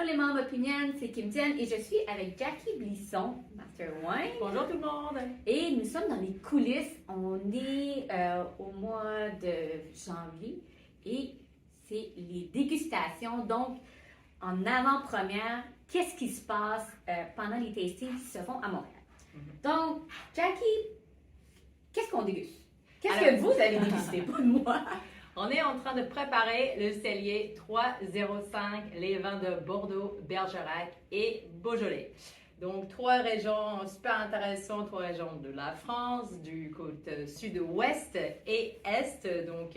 Allô les membres Opinion, c'est Kim Tien et je suis avec Jackie Blisson, Master Wine. Bonjour tout le monde! Et nous sommes dans les coulisses. On est au mois de janvier et c'est les dégustations. Donc, en avant-première, qu'est-ce qui se passe pendant les tastings qui se font à Montréal? Donc, Jackie, qu'est-ce qu'on déguste? Qu'est-ce que vous avez dégusté, pas de moi? On est en train de préparer le cellier 305, les vins de Bordeaux, Bergerac et Beaujolais. Donc, trois régions super intéressantes, trois régions de la France, du côté sud-ouest et est. Donc,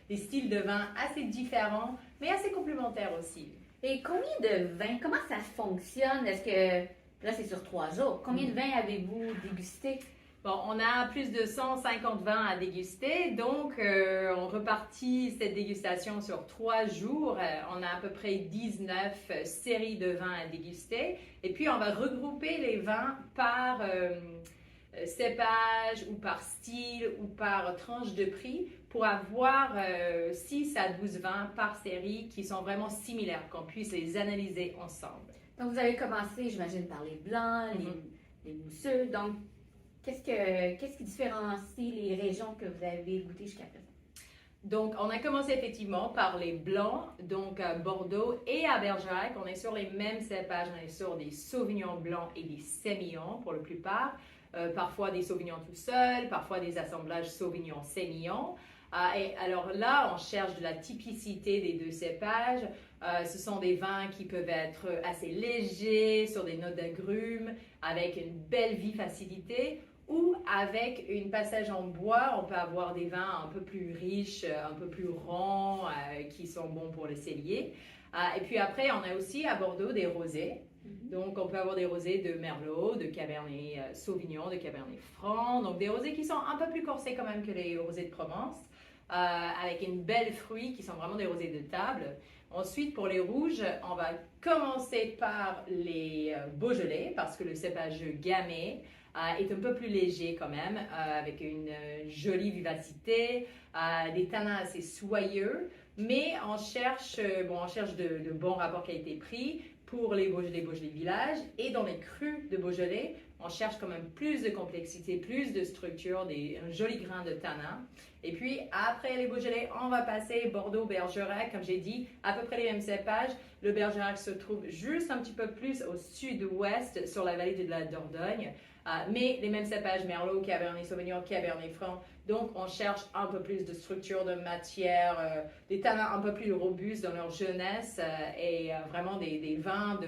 des styles de vin assez différents, mais assez complémentaires aussi. Et combien de vins, comment ça fonctionne? Est-ce que, là c'est sur 3 jours, combien de vins avez-vous dégusté? Bon, on a plus de 150 vins à déguster, donc on repartit cette dégustation sur 3 jours. On a à peu près 19 séries de vins à déguster. Et puis, on va regrouper les vins par cépage ou par style ou par tranche de prix pour avoir 6 à 12 vins par série qui sont vraiment similaires, qu'on puisse les analyser ensemble. Donc, vous avez commencé, j'imagine, par les blancs, les mousseux. Donc, qu'est-ce qui différencie les régions que vous avez goûtées jusqu'à présent? Donc, on a commencé effectivement par les blancs, donc à Bordeaux et à Bergerac. On est sur les mêmes cépages, on est sur des sauvignons blancs et des sémillons pour la plupart. Parfois des sauvignons tout seuls, parfois des assemblages sauvignon-sémillon. Et alors là, on cherche de la typicité des deux cépages. Ce sont des vins qui peuvent être assez légers, sur des notes d'agrumes, avec une belle vivacité, ou avec une passage en bois, on peut avoir des vins un peu plus riches, un peu plus ronds, qui sont bons pour le cellier. Et puis après, on a aussi à Bordeaux des rosés. Donc, on peut avoir des rosés de Merlot, de Cabernet Sauvignon, de Cabernet Franc. Donc, des rosés qui sont un peu plus corsés quand même que les rosés de Provence, avec une belle fruit qui sont vraiment des rosés de table. Ensuite, pour les rouges, on va commencer par les Beaujolais, parce que le cépage Gamay est un peu plus léger quand même, avec une jolie vivacité, des tanins assez soyeux, mais on cherche de bons rapports qualité-prix pour les Beaujolais Village, et dans les crus de Beaujolais, on cherche quand même plus de complexité, plus de structure, un joli grain de tanin. Et puis après les Beaujolais, on va passer Bordeaux-Bergerac, comme j'ai dit, à peu près les mêmes cépages. Le Bergerac se trouve juste un petit peu plus au sud-ouest, sur la vallée de la Dordogne. Mais les mêmes cépages, Merlot, Cabernet Sauvignon, Cabernet Franc. Donc, on cherche un peu plus de structure, de matière, des tanins un peu plus robustes dans leur jeunesse et vraiment des vins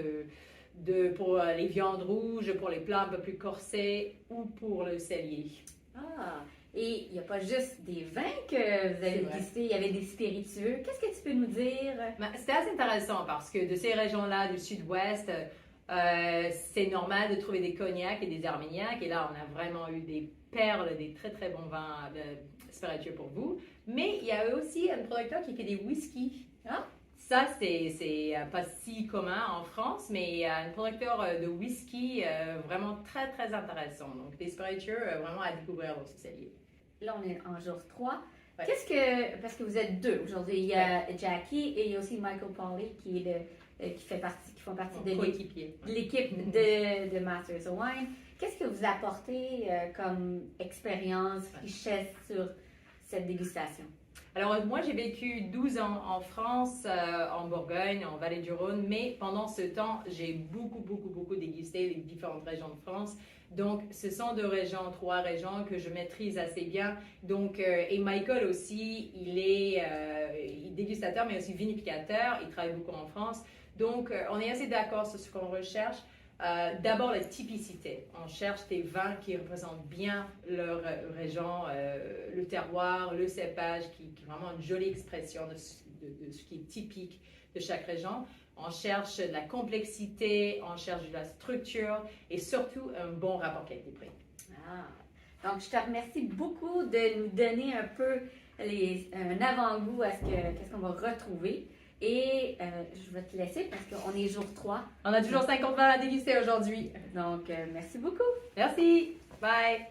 pour les viandes rouges, pour les plats un peu plus corsés ou pour le cellier. Ah, et il n'y a pas juste des vins que vous avez dégustés, il y avait des spiritueux. Qu'est-ce que tu peux nous dire? C'était assez intéressant parce que de ces régions-là, du sud-ouest, c'est normal de trouver des cognacs et des armagnacs. Et là, on a vraiment eu des perles, des très très bons vins spiritueux pour vous. Mais il y a aussi un producteur qui fait des whiskies. Ah? Ça, c'est pas si commun en France, mais un producteur de whisky vraiment très très intéressant. Donc, des spiritueux vraiment à découvrir dans ce cellier. Là, on est en jour 3. Ouais. Parce que vous êtes deux aujourd'hui, il y a Jackie et il y a aussi Michael Pauly qui font partie de l'équipe de Masters of Wine. Qu'est-ce que vous apportez comme expérience, richesse sur cette dégustation? Alors, moi, j'ai vécu 12 ans en France, en Bourgogne, en Vallée-du-Rhône, mais pendant ce temps, j'ai beaucoup dégusté les différentes régions de France. Donc, ce sont trois régions que je maîtrise assez bien. Donc, et Michael aussi, il est dégustateur, mais aussi vinificateur. Il travaille beaucoup en France. Donc, on est assez d'accord sur ce qu'on recherche. D'abord, la typicité. On cherche des vins qui représentent bien leur région, le terroir, le cépage, qui est vraiment une jolie expression de ce qui est typique de chaque région. On cherche de la complexité, on cherche de la structure et surtout un bon rapport qualité-prix. Donc, je te remercie beaucoup de nous donner un peu un avant-goût à qu'est-ce qu'on va retrouver. Et je vais te laisser parce qu'on est jour 3. On a toujours 50 vins à déguster aujourd'hui. Donc, merci beaucoup. Merci. Bye.